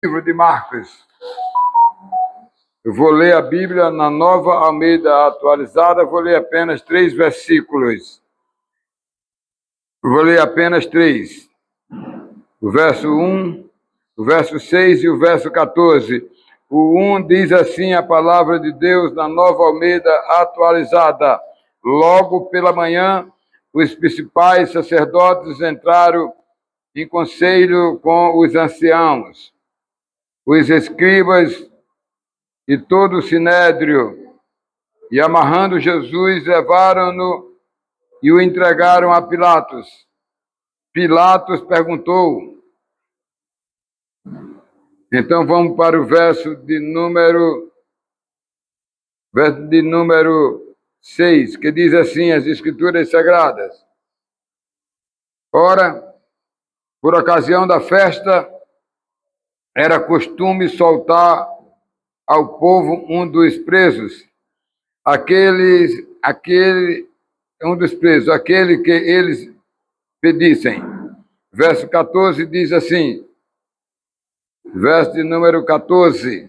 Livro de Marcos. Eu vou ler a Bíblia na Nova Almeida Atualizada, vou ler apenas 3 versículos. Eu vou ler apenas 3. O verso 1, o verso 6 e o verso 14. O 1 diz assim a palavra de Deus na Nova Almeida Atualizada. Logo pela manhã, os principais sacerdotes entraram em conselho com os anciãos, os escribas e todo o sinédrio, e amarrando Jesus, levaram-no e o entregaram a Pilatos. Pilatos perguntou. Então vamos para o verso de número 6, que diz assim as Escrituras Sagradas. Ora, por ocasião da festa, era costume soltar ao povo um dos presos, aquele que eles pedissem. Verso 14 diz assim, verso de número 14.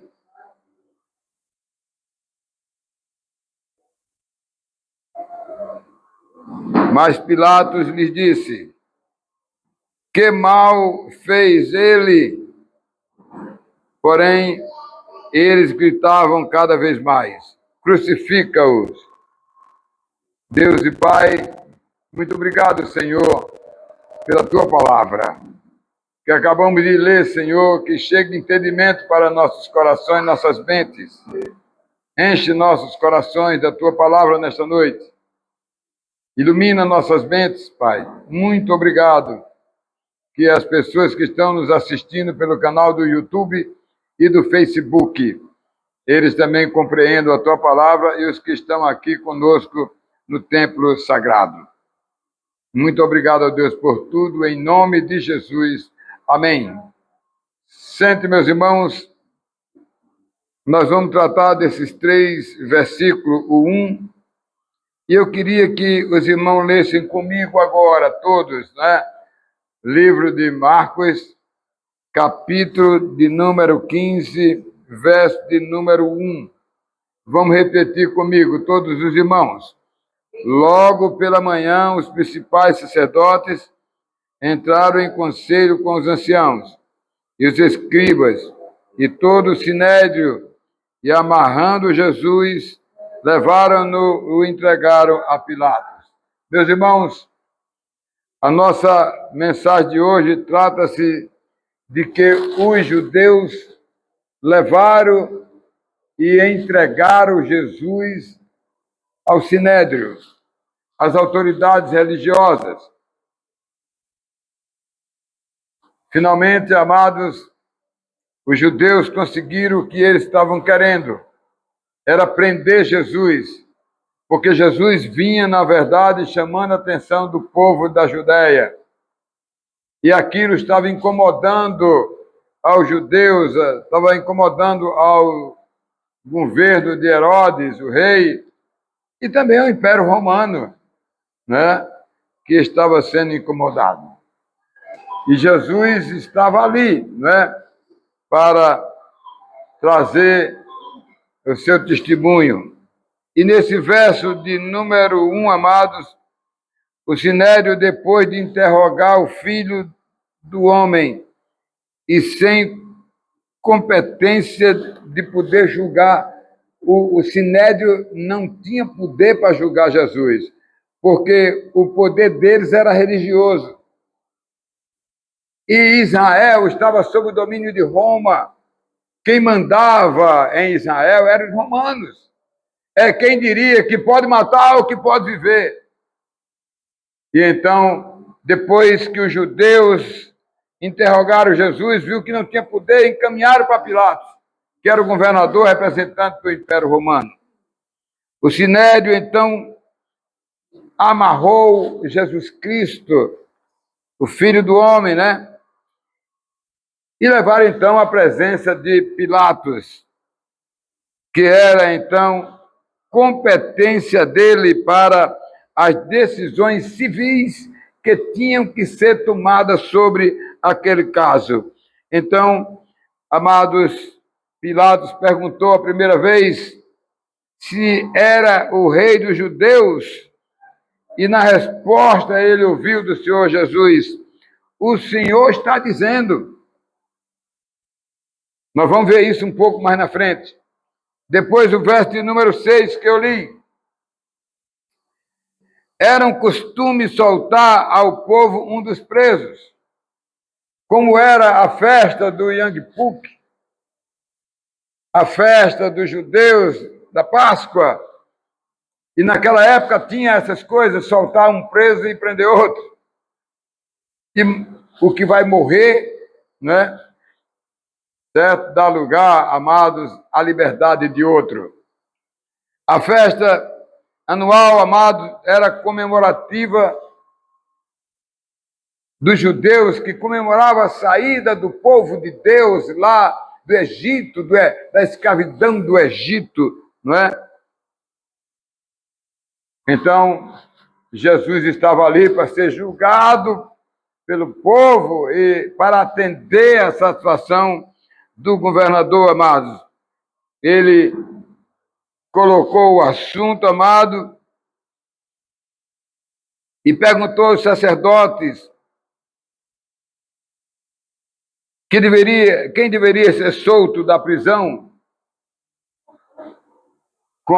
Mas Pilatos lhes disse, que mal fez ele? Porém, eles gritavam cada vez mais, crucifica-os. Deus e Pai, muito obrigado, Senhor, pela Tua palavra, que acabamos de ler, Senhor, que chegue entendimento para nossos corações, nossas mentes. Enche nossos corações da Tua palavra nesta noite. Ilumina nossas mentes, Pai. Muito obrigado. Que as pessoas que estão nos assistindo pelo canal do YouTube e do Facebook, eles também compreendam a Tua palavra e os que estão aqui conosco no templo sagrado. Muito obrigado a Deus por tudo, em nome de Jesus. Amém. Sente, meus irmãos, nós vamos tratar desses 3 versículos, o 1, e eu queria que os irmãos lessem comigo agora, todos, né? Livro de Marcos, capítulo de número 15, verso de número 1. Vamos repetir comigo, todos os irmãos. Logo pela manhã, os principais sacerdotes entraram em conselho com os anciãos e os escribas e todo o sinédrio, e amarrando Jesus, levaram-no e o entregaram a Pilatos. Meus irmãos, a nossa mensagem de hoje trata-se de que os judeus levaram e entregaram Jesus ao sinédrio, às autoridades religiosas. Finalmente, amados, os judeus conseguiram o que eles estavam querendo, era prender Jesus, porque Jesus vinha, na verdade, chamando a atenção do povo da Judéia. E aquilo estava incomodando aos judeus, estava incomodando ao governo de Herodes, o rei, e também ao Império Romano, né, que estava sendo incomodado. E Jesus estava ali, né, para trazer o seu testemunho. E nesse verso de número 1, amados, o sinédrio, depois de interrogar o Filho do Homem e sem competência de poder julgar, o sinédrio não tinha poder para julgar Jesus, porque o poder deles era religioso. E Israel estava sob o domínio de Roma. Quem mandava em Israel eram os romanos. É quem diria que pode matar ou que pode viver. E então, depois que os judeus interrogaram Jesus, viu que não tinha poder, encaminharam para Pilatos, que era o governador representante do Império Romano. O sinédrio, então, amarrou Jesus Cristo, o Filho do Homem, né? E levaram, então, à presença de Pilatos, que era, então, competência dele para as decisões civis que tinham que ser tomadas sobre aquele caso. Então, amados, Pilatos perguntou a primeira vez se era o rei dos judeus, e na resposta ele ouviu do Senhor Jesus: o Senhor está dizendo. Nós vamos ver isso um pouco mais na frente. Depois o verso de número 6 que eu li. Era um costume soltar ao povo um dos presos. Como era a festa do Yom Kippur, a festa dos judeus da Páscoa, e naquela época tinha essas coisas, soltar um preso e prender outro. E o que vai morrer, né, certo? Dá lugar, amados, à liberdade de outro. A festa anual, amados, era comemorativa dos judeus, que comemorava a saída do povo de Deus lá do Egito, da escravidão do Egito, não é? Então, Jesus estava ali para ser julgado pelo povo e para atender a satisfação do governador, amados. Ele colocou o assunto, amado, e perguntou aos sacerdotes quem deveria ser solto da prisão com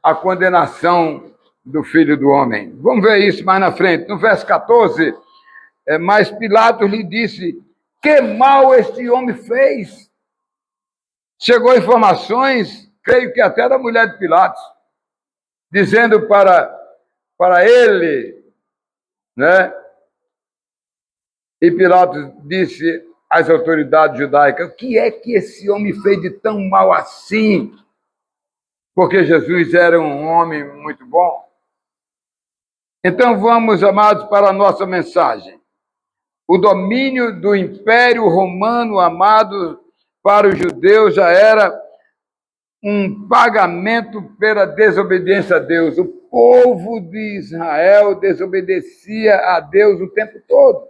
a condenação do Filho do Homem. Vamos ver isso mais na frente. No verso 14, mas Pilatos lhe disse: que mal este homem fez? Chegou informações, creio que até da mulher de Pilatos, dizendo para ele, né? E Pilatos disse às autoridades judaicas: o que é que esse homem fez de tão mal assim? Porque Jesus era um homem muito bom. Então vamos, amados, para a nossa mensagem. O domínio do Império Romano, amado, para os judeus já era um pagamento pela desobediência a Deus. O povo de Israel desobedecia a Deus o tempo todo.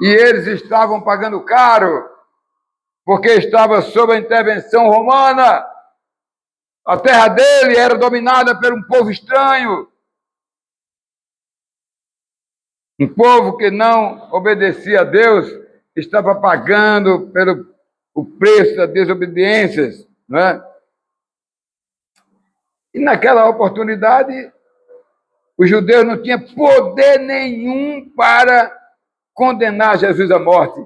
E eles estavam pagando caro, porque estava sob a intervenção romana. A terra dele era dominada por um povo estranho. Um povo que não obedecia a Deus estava pagando pelo o preço das desobediências, não é? E naquela oportunidade, os judeus não tinham poder nenhum para condenar Jesus à morte.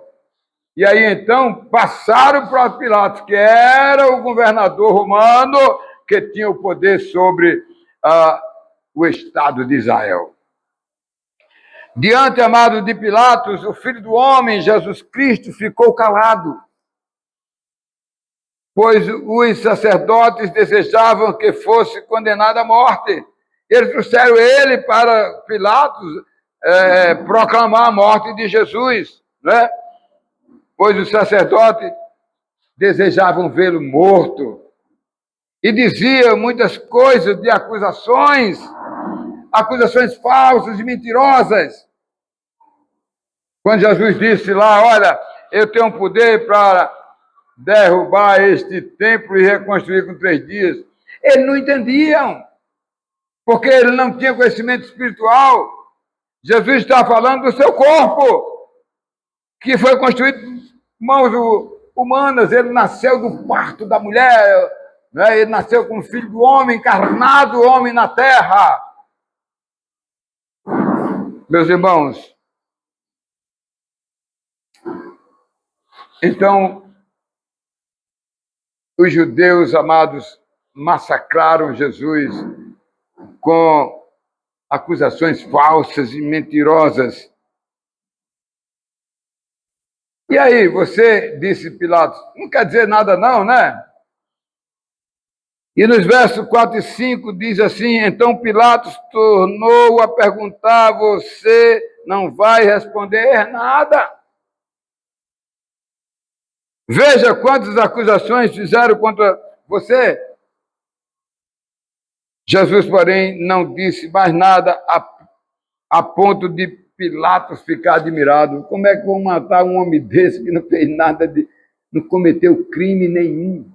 E aí, então, passaram para Pilatos, que era o governador romano, que tinha o poder sobre o Estado de Israel. Diante, amado, de Pilatos, o Filho do Homem, Jesus Cristo, ficou calado, pois os sacerdotes desejavam que fosse condenado à morte. Eles trouxeram ele para Pilatos proclamar a morte de Jesus, né? Pois os sacerdotes desejavam vê-lo morto. E diziam muitas coisas de acusações falsas e mentirosas. Quando Jesus disse lá: olha, eu tenho um poder para derrubar este templo e reconstruir com 3 dias. Eles não entendiam, porque eles não tinham conhecimento espiritual. Jesus está falando do seu corpo, que foi construído com mãos humanas. Ele nasceu do parto da mulher, né? Ele nasceu como filho do homem, encarnado homem na terra. Meus irmãos, então, os judeus, amados, massacraram Jesus com acusações falsas e mentirosas. E aí, você, disse Pilatos, não quer dizer nada não, né? E nos versos 4 e 5 diz assim: então Pilatos tornou a perguntar: você não vai responder nada? Veja quantas acusações fizeram contra você. Jesus, porém, não disse mais nada a ponto de Pilatos ficar admirado. Como é que vão matar um homem desse que não fez nada não cometeu crime nenhum.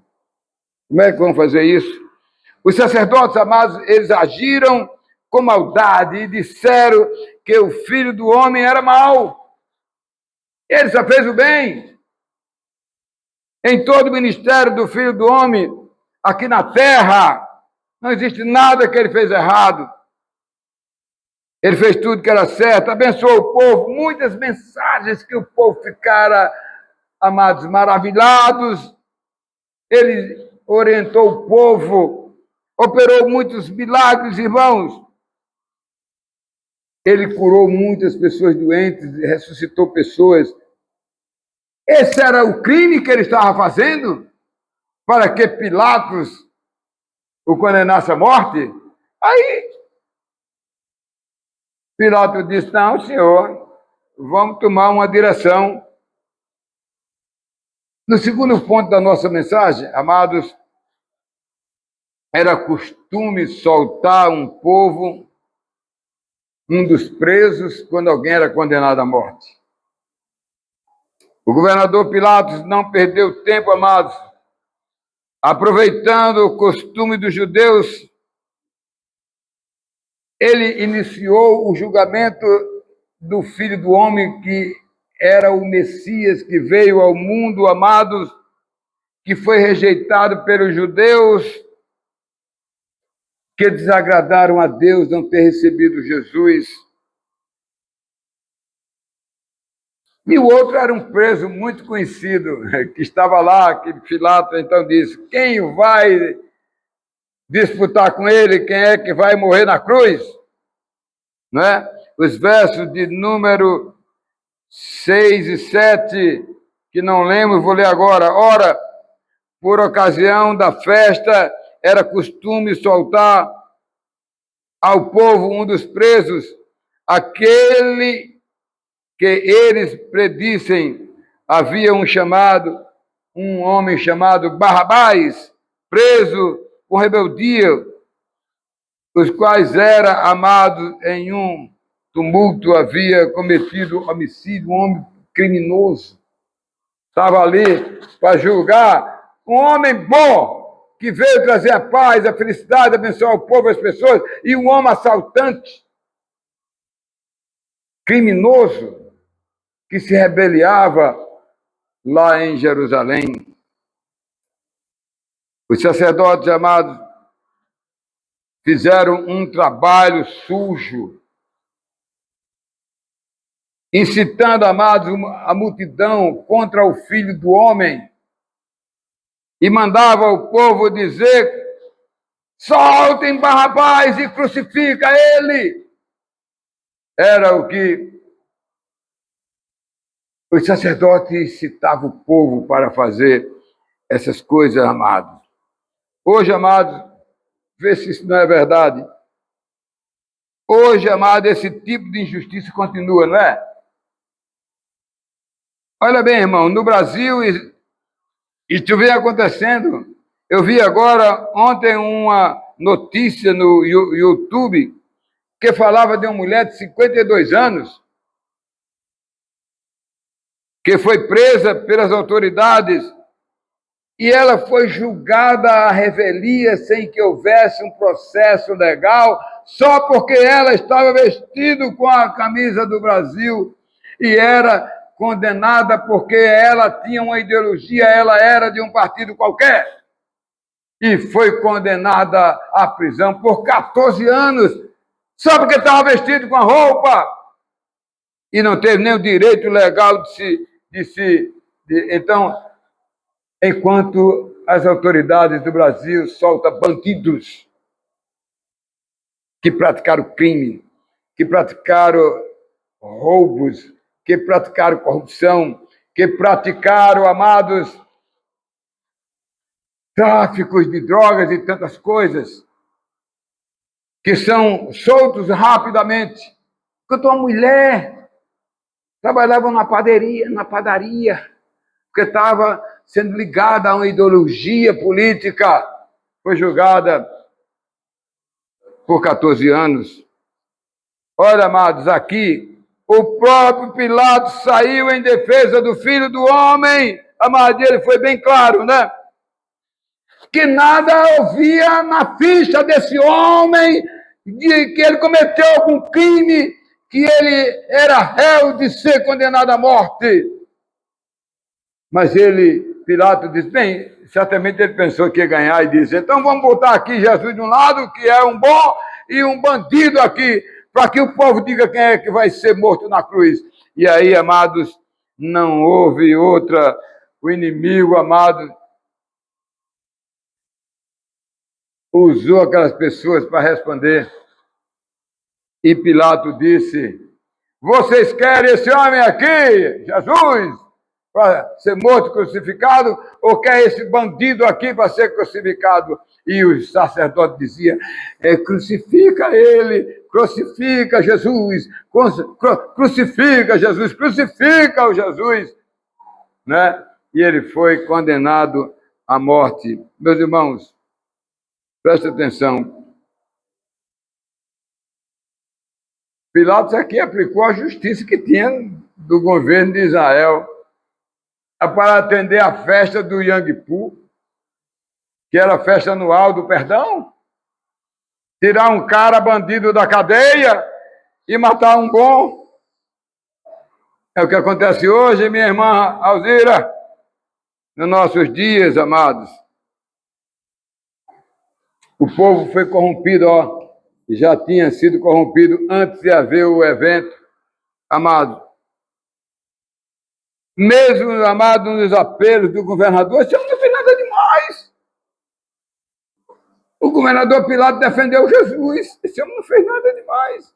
Como é que vão fazer isso? Os sacerdotes, amados, eles agiram com maldade e disseram que o Filho do Homem era mau. Ele só fez o bem. Em todo o ministério do Filho do Homem, aqui na terra, não existe nada que ele fez errado. Ele fez tudo que era certo, abençoou o povo, muitas mensagens que o povo ficara, amados, maravilhados. Ele orientou o povo, operou muitos milagres, irmãos. Ele curou muitas pessoas doentes, ressuscitou pessoas. Esse era o crime que ele estava fazendo? Para que Pilatos o condenasse à morte? Aí Pilatos disse: não, senhor, vamos tomar uma direção. No segundo ponto da nossa mensagem, amados, era costume soltar um povo, um dos presos, quando alguém era condenado à morte. O governador Pilatos não perdeu tempo, amados, aproveitando o costume dos judeus, ele iniciou o julgamento do Filho do Homem, que era o Messias que veio ao mundo, amados, que foi rejeitado pelos judeus, que desagradaram a Deus não ter recebido Jesus. E o outro era um preso muito conhecido, que estava lá, que Pilatos então disse: quem vai disputar com ele? Quem é que vai morrer na cruz? Não é? Os versos de número 6 e 7, que não lembro, vou ler agora. Ora, por ocasião da festa, era costume soltar ao povo um dos presos, aquele que eles predissem. Havia um homem chamado Barrabás, preso com rebeldia, os quais era amado em um tumulto, havia cometido homicídio, um homem criminoso. Estava ali para julgar um homem bom, que veio trazer a paz, a felicidade, abençoar o povo, as pessoas, e um homem assaltante, criminoso, que se rebeliava lá em Jerusalém. Os sacerdotes, amados, fizeram um trabalho sujo, incitando, amados, a multidão contra o Filho do Homem, e mandava ao povo dizer: soltem Barrabás e crucifica ele. Era o que os sacerdotes incitavam o povo para fazer essas coisas, amados. Hoje, amados, vê se isso não é verdade. Hoje, amado, esse tipo de injustiça continua, não é? Olha bem, irmão, no Brasil, isso vem acontecendo. Eu vi agora, ontem, uma notícia no YouTube, que falava de uma mulher de 52 anos, que foi presa pelas autoridades, e ela foi julgada à revelia sem que houvesse um processo legal, só porque ela estava vestida com a camisa do Brasil e era condenada porque ela tinha uma ideologia, ela era de um partido qualquer. E foi condenada à prisão por 14 anos, só porque estava vestido com a roupa. E não teve nem o direito legal Então, enquanto as autoridades do Brasil soltam bandidos que praticaram crime, que praticaram roubos, que praticaram corrupção, que praticaram, amados, tráficos de drogas e tantas coisas, que são soltos rapidamente. Enquanto uma mulher trabalhava na padaria, porque estava sendo ligada a uma ideologia política, foi julgada por 14 anos. Olha, amados, aqui, o próprio Pilatos saiu em defesa do Filho do Homem, amado, ele foi bem claro, né? Que nada havia na ficha desse homem, de que ele cometeu algum crime, que ele era réu de ser condenado à morte. Mas Pilato disse, bem, certamente ele pensou que ia ganhar e disse, então vamos botar aqui Jesus de um lado, que é um bom, e um bandido aqui, para que o povo diga quem é que vai ser morto na cruz. E aí, amados, não houve outra, o inimigo, amado, usou aquelas pessoas para responder. E Pilato disse, vocês querem esse homem aqui, Jesus, para ser morto, crucificado, ou quer esse bandido aqui para ser crucificado? E o sacerdote dizia, crucifica ele, crucifica Jesus, crucifica Jesus, crucifica o Jesus, né? E ele foi condenado à morte. Meus irmãos, presta atenção. Pilatos aqui aplicou a justiça que tinha do governo de Israel para atender a festa do Yom Kippur, que era a festa anual do perdão, tirar um cara bandido da cadeia e matar um bom. É o que acontece hoje, minha irmã Alzira, nos nossos dias, amados. O povo foi corrompido, já tinha sido corrompido antes de haver o evento, amado. Mesmo, amado, nos apelos do governador, esse homem não fez nada demais. O governador Pilato defendeu Jesus, esse homem não fez nada demais.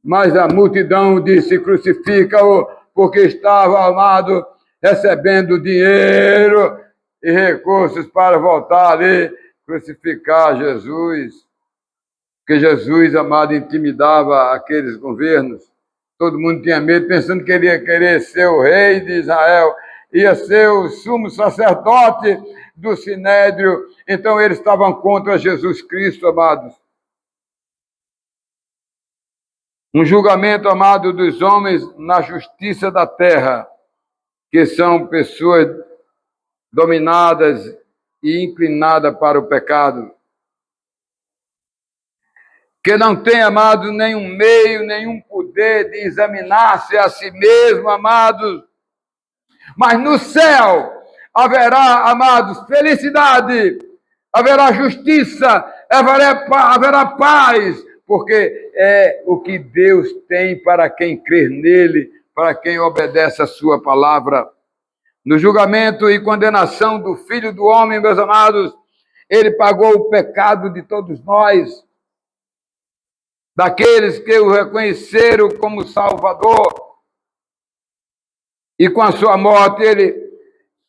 Mas a multidão disse, crucifica-o, porque estava, amado, recebendo dinheiro e recursos para voltar ali, crucificar Jesus. Porque Jesus, amado, intimidava aqueles governos. Todo mundo tinha medo, pensando que ele ia querer ser o rei de Israel, ia ser o sumo sacerdote do Sinédrio. Então, eles estavam contra Jesus Cristo, amados. Um julgamento, amado, dos homens na justiça da terra, que são pessoas dominadas e inclinadas para o pecado, que não tem, amado, nenhum meio, nenhum poder de examinar-se a si mesmo, amados. Mas no céu haverá, amados, felicidade, haverá justiça, haverá paz, porque é o que Deus tem para quem crer nele, para quem obedece a sua palavra. No julgamento e condenação do Filho do Homem, meus amados, ele pagou o pecado de todos nós, daqueles que o reconheceram como Salvador. E com a sua morte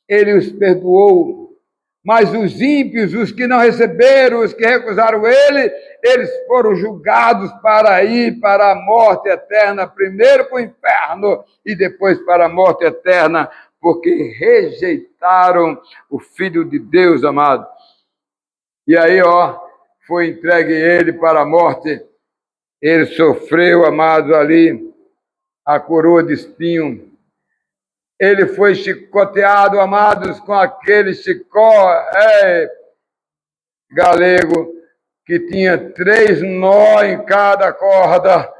ele os perdoou. Mas os ímpios, os que não receberam, os que recusaram ele, eles foram julgados para ir para a morte eterna, primeiro para o inferno e depois para a morte eterna, porque rejeitaram o Filho de Deus, amado. E aí, foi entregue ele para a morte. Ele sofreu, amado, ali a coroa de espinho. Ele foi chicoteado, amados, com aquele chicó galego, que tinha 3 nó em cada corda,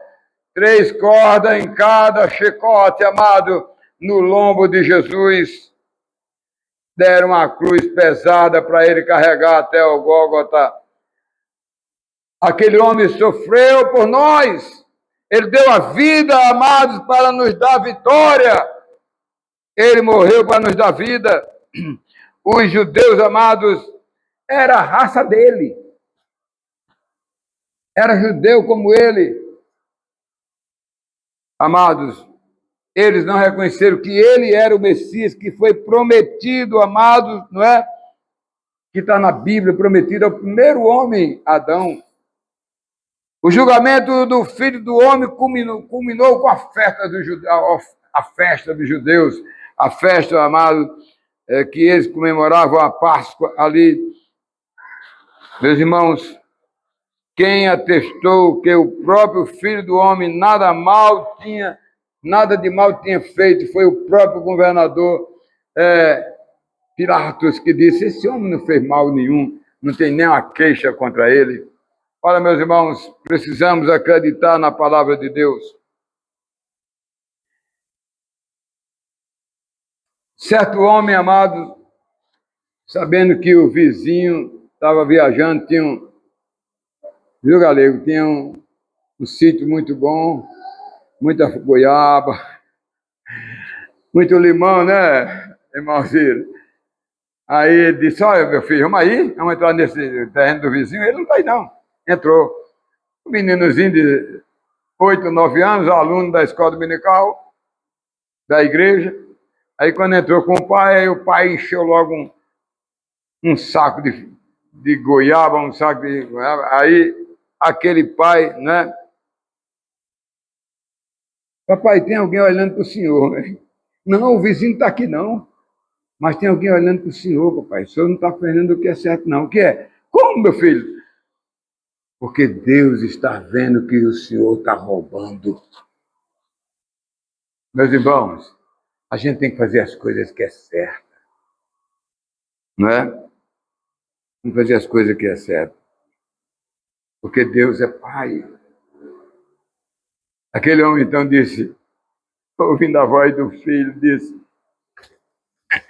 3 cordas em cada chicote, amado, no lombo de Jesus. Deram uma cruz pesada para ele carregar até o Gólgota. Aquele homem sofreu por nós. Ele deu a vida, amados, para nos dar vitória. Ele morreu para nos dar vida. Os judeus, amados, era a raça dele. Era judeu como ele. Amados, eles não reconheceram que ele era o Messias, que foi prometido, amados, não é? Que está na Bíblia, prometido ao primeiro homem, Adão. O julgamento do Filho do Homem culminou com a festa dos judeus, a festa, amado, que eles comemoravam a Páscoa ali. Meus irmãos, quem atestou que o próprio Filho do Homem nada de mal tinha feito, foi o próprio governador Pilatos, que disse: esse homem não fez mal nenhum, não tem nenhuma queixa contra ele. Olha, meus irmãos, precisamos acreditar na palavra de Deus. Certo homem, amado, sabendo que o vizinho estava viajando, viu, galego, tinha um sítio muito bom, muita goiaba, muito limão, né, irmãozinho? Aí ele disse: olha, meu filho, vamos entrar nesse terreno do vizinho. Ele não está aí, não. Entrou. Um meninozinho de 8, 9 anos, aluno da escola dominical, da igreja. Aí quando entrou com o pai, aí o pai encheu logo um saco de goiaba, um saco de goiaba. Aí aquele pai, né? Papai, tem alguém olhando para o senhor, né? Não, o vizinho está aqui, não. Mas tem alguém olhando para o senhor, papai. O senhor não está fazendo o que é certo, não. O que é? Como, meu filho? Porque Deus está vendo que o senhor está roubando. Meus irmãos, a gente tem que fazer as coisas que é certo. Não é? Tem que fazer as coisas que é certo. Porque Deus é Pai. Aquele homem então disse, ouvindo a voz do filho, disse: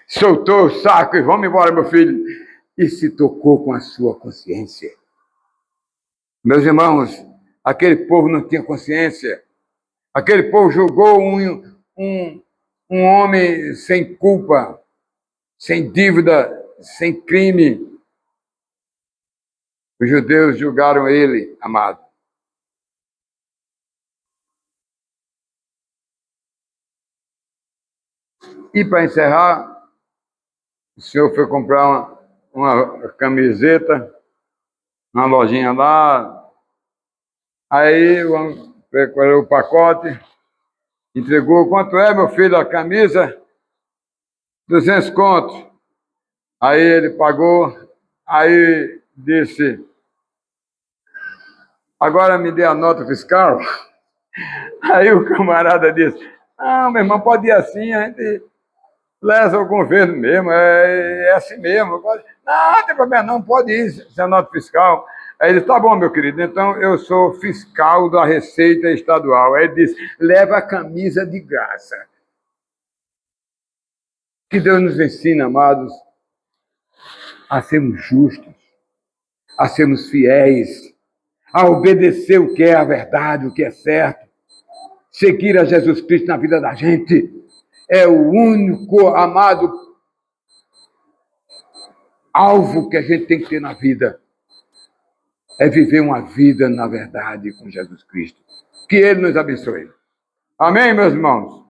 soltou o saco e vamos embora, meu filho. E se tocou com a sua consciência. Meus irmãos, aquele povo não tinha consciência. Aquele povo julgou um homem sem culpa, sem dívida, sem crime. Os judeus julgaram ele, amado. E para encerrar, o senhor foi comprar uma camiseta, uma lojinha lá. Aí o homem preparou o pacote, entregou. Quanto é, meu filho, a camisa? 200 contos. Aí ele pagou, aí disse: agora me dê a nota fiscal. Aí o camarada disse: não, meu irmão, pode ir assim, a gente lesa o governo mesmo, é assim mesmo. Não, não tem problema, não, pode ir, se é nota fiscal. Aí ele disse: tá bom, meu querido, então eu sou fiscal da Receita Estadual. Aí ele disse: leva a camisa de graça. Que Deus nos ensina, amados, a sermos justos, a sermos fiéis, a obedecer o que é a verdade, o que é certo. Seguir a Jesus Cristo na vida da gente é o único, amado, alvo que a gente tem que ter na vida. É viver uma vida na verdade com Jesus Cristo. Que Ele nos abençoe. Amém, meus irmãos?